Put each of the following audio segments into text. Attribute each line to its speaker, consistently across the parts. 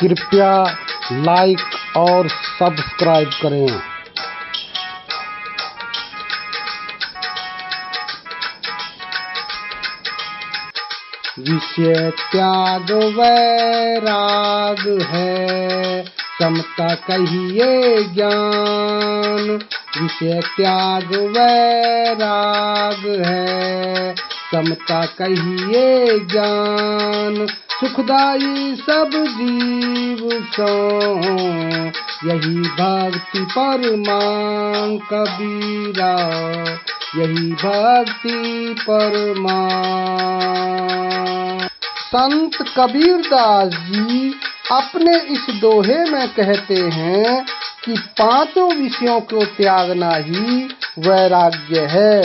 Speaker 1: कृपया लाइक और सब्सक्राइब करें। विषय त्याग वैराग है, समता कहिए ज्ञान। विषय त्याग वैराग है, समता कहिए ज्ञान। सुखदाई सब जीव सो, यही भक्ति परमां कबीरा, यही भक्ति परमां। संत कबीरदास जी अपने इस दोहे में कहते हैं कि पांचों विषयों को त्यागना ही वैराग्य है।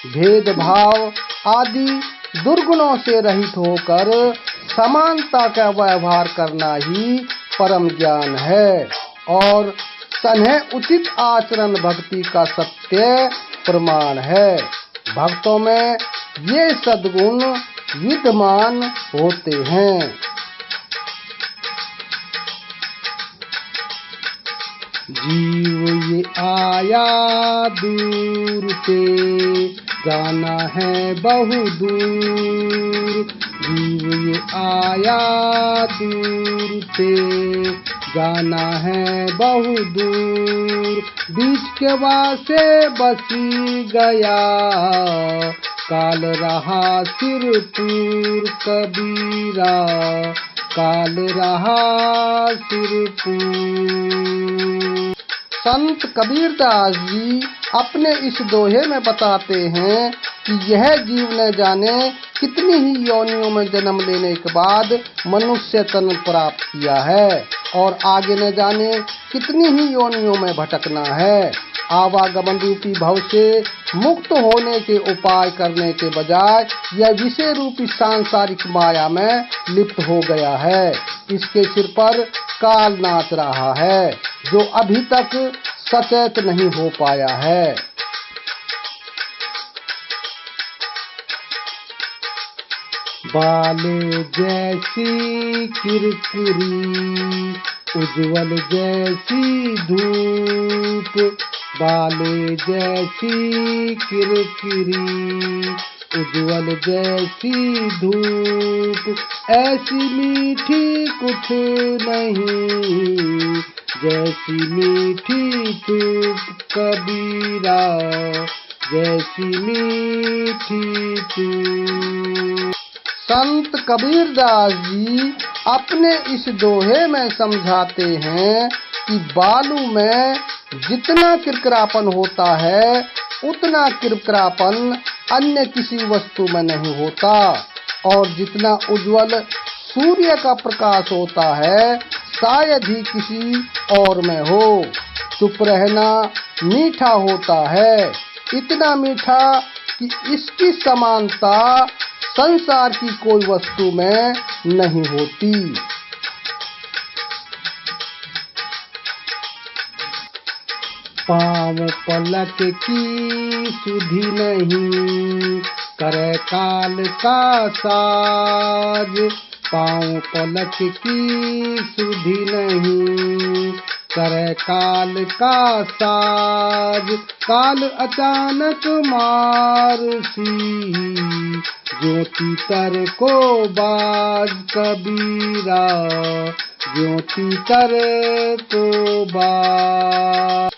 Speaker 1: भेदभाव आदि दुर्गुणों से रहित होकर समानता का व्यवहार करना ही परम ज्ञान है और सन्हे उचित आचरण भक्ति का सत्य प्रमाण है। भक्तों में ये सद्गुण विद्यमान होते हैं। जीव ये आया दूर से, जाना है बहु दूर। जीव ये आया दूर से, जाना है बहु दूर। बीच के वासे बसी गया, काल रहा सिरपुर कबीरा, काल रहा सिरपुर। संत कबीरदास जी अपने इस दोहे में बताते हैं कि यह जीव न जाने कितनी ही योनियों में जन्म लेने के बाद मनुष्य तन प्राप्त किया है और आगे न जाने कितनी ही योनियों में भटकना है। आवागमन रूपी भव से मुक्त होने के उपाय करने के बजाय यह विषय रूपी सांसारिक माया में लिप्त हो गया है। इसके सिर पर काल नाच रहा है जो अभी तक सचेत नहीं हो पाया है। बाले जैसी किरकिरी, उज्जवल जैसी धूप। बाले जैसी किरकिरी, उज्जवल जैसी धूप। ऐसी मीठी कुछ नहीं, जैसी मीठी चुप कबीरा, जैसी मीठी चुप। संत कबीरदास जी अपने इस दोहे में समझाते हैं कि बालू में जितना किरकिरापन होता है उतना किरकिरापन अन्य किसी वस्तु में नहीं होता और जितना उज्जवल सूर्य का प्रकाश होता है शायद ही किसी और में हो। चुप रहना मीठा होता है, इतना मीठा कि इसकी समानता संसार की कोई वस्तु में नहीं होती। पाँव पलक की सुधि नहीं, करे काल का साज। पाँव पलक की सुधि नहीं, करे काल का साज। काल अचानक मारसी, ज्योति तर को बाज कबीरा, ज्योति तर को बाज।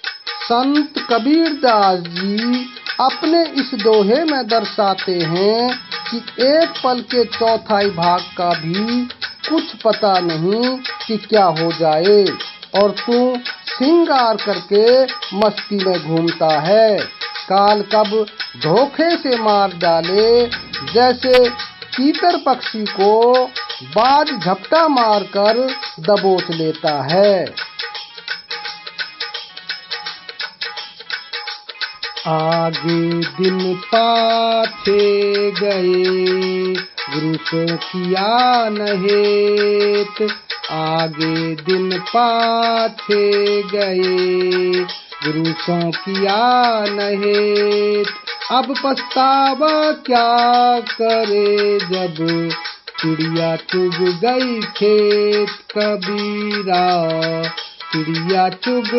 Speaker 1: संत कबीरदास जी अपने इस दोहे में दर्शाते हैं कि एक पल के चौथाई भाग का भी कुछ पता नहीं कि क्या हो जाए और तू श्रृंगार करके मस्ती में घूमता है। काल कब धोखे से मार डाले, जैसे तीतर पक्षी को बाज झपटा मारकर दबोच लेता है। आगे दिन पाछे गए, गुरु किया नहेत। आगे दिन पाछे गए, गुरु किया नहेत। अब पछतावा क्या करे जब चिड़िया चुग गई खेत कबीरा, चिड़िया चुग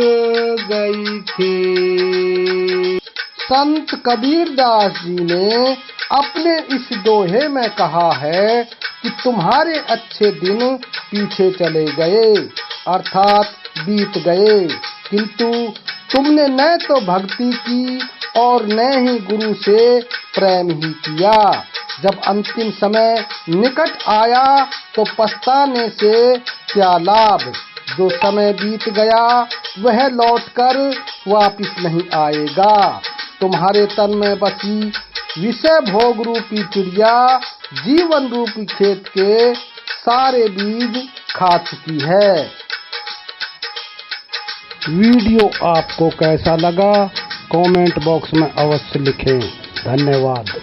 Speaker 1: गई खेत। संत कबीरदास जी ने अपने इस दोहे में कहा है कि तुम्हारे अच्छे दिन पीछे चले गए, अर्थात बीत गए, किंतु तुमने न तो भक्ति की और न ही गुरु से प्रेम ही किया। जब अंतिम समय निकट आया तो पछताने से क्या लाभ। जो समय बीत गया वह लौटकर वापिस नहीं आएगा। तुम्हारे तन में बसी विषय भोग रूपी चिड़िया जीवन रूपी खेत के सारे बीज खा चुकी है। वीडियो आपको कैसा लगा कमेंट बॉक्स में अवश्य लिखें। धन्यवाद।